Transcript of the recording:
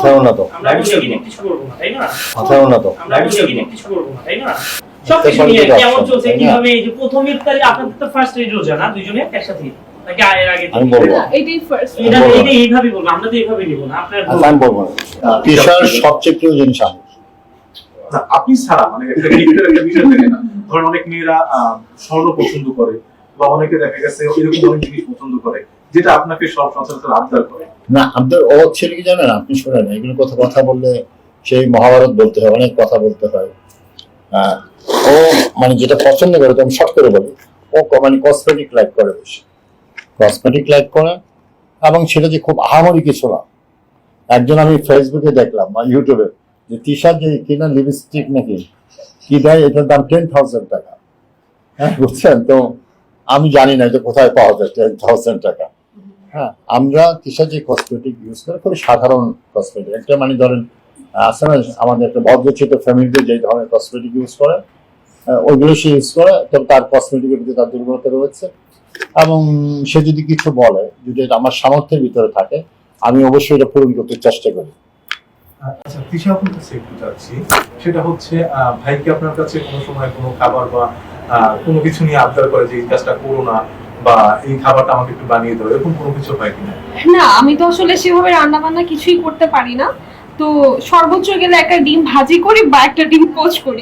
কথাও না তো, আমরা নেগেটিভ কিছু করব না, তাই না? কথাও না তো। আমরা নেগেটিভ কিছু করব না, তাই না? সবকিছু নিয়ে কেমন চলছে কিভাবে, এই যে প্রথম ইফতারি আপনাদের তো ফার্স্ট ঈদ রোজা না দুইজনে একসাথে, নাকি এর আগে? আমি বলবো এটাই ফার্স্ট। এটা এইভাবে বলবো, আমরা তো এইভাবে নিব না, আপনার আমি বলবো না। তিশার সবচেয়ে প্রিয় জিনিস আমি। না, আপনি ছাড়া মানে একটা গিফটের একটা বিষয় থাকে না। ধরেন অনেক মেয়েরা স্বর্ণ পছন্দ করে বা অনেকে দেখা গেছে এরকম অনেক জিনিস পছন্দ করে যেটা আপনাকে সব সচরাচর আবদার করে না, আপনাদের ও ছেলে কি জানেন, আপনি শোনেন এগুলো কথা বললে সেই মহাভারত বলতে হয়, অনেক কথা বলতে হয়। ও মানে যেটা পছন্দ করে তো আমি শর্ট করে বলি, ও মানে কসমেটিক লাইক করে, বেশি কসমেটিক লাইক করে, এবং সেটা যে খুব আহামরি কিছু না। একজন আমি ফেসবুকে দেখলাম বা ইউটিউবে যে তিশার যে কিনা লিপস্টিক নাকি কি দেয়, এটার দাম 10,000 টাকা। হ্যাঁ, বুঝছেন তো? আমি জানি না যে কোথায় পাওয়া যায় 10,000 টাকা। হ্যাঁ, আমরা তিশার যে কসমেটিক ইউজ করে খুবই সাধারণ কসমেটিক, একটা মানে ধরেন আছে না আমাদের একটা ভদ্রচিত ফ্যামিলিতে যে ধরনের কসমেটিক ইউজ করে ওইগুলো সে ইউজ করে, তবে তার কসমেটিকের ভিতরে তার দুর্বলতা রয়েছে, এবং সে যদি কিছু বলে, যদি এটা আমার সামর্থ্যের ভিতরে থাকে, আমি অবশ্যই এটা পূরণ করতে চেষ্টা করি। আচ্ছা, তৃষা আপনার কাছে একটু চাচ্ছি, সেটা হচ্ছে ভাইকে আপনার কাছে কোনো সময় কোনো খাবার বা কোনো কিছু নিয়ে আবদার করে যে এই কাজটা করো না বা এই খাবারটা আমাকে একটু বানিয়ে দাও, এরকম কোনো কিছু হয় কিনা? না, আমি তো আসলে সেভাবে রান্না বান্না কিছুই করতে পারি না। তো সর্বোচ্চ গেলে একটা ডিম ভাজি করি বা একটা ডিম পোচ করি,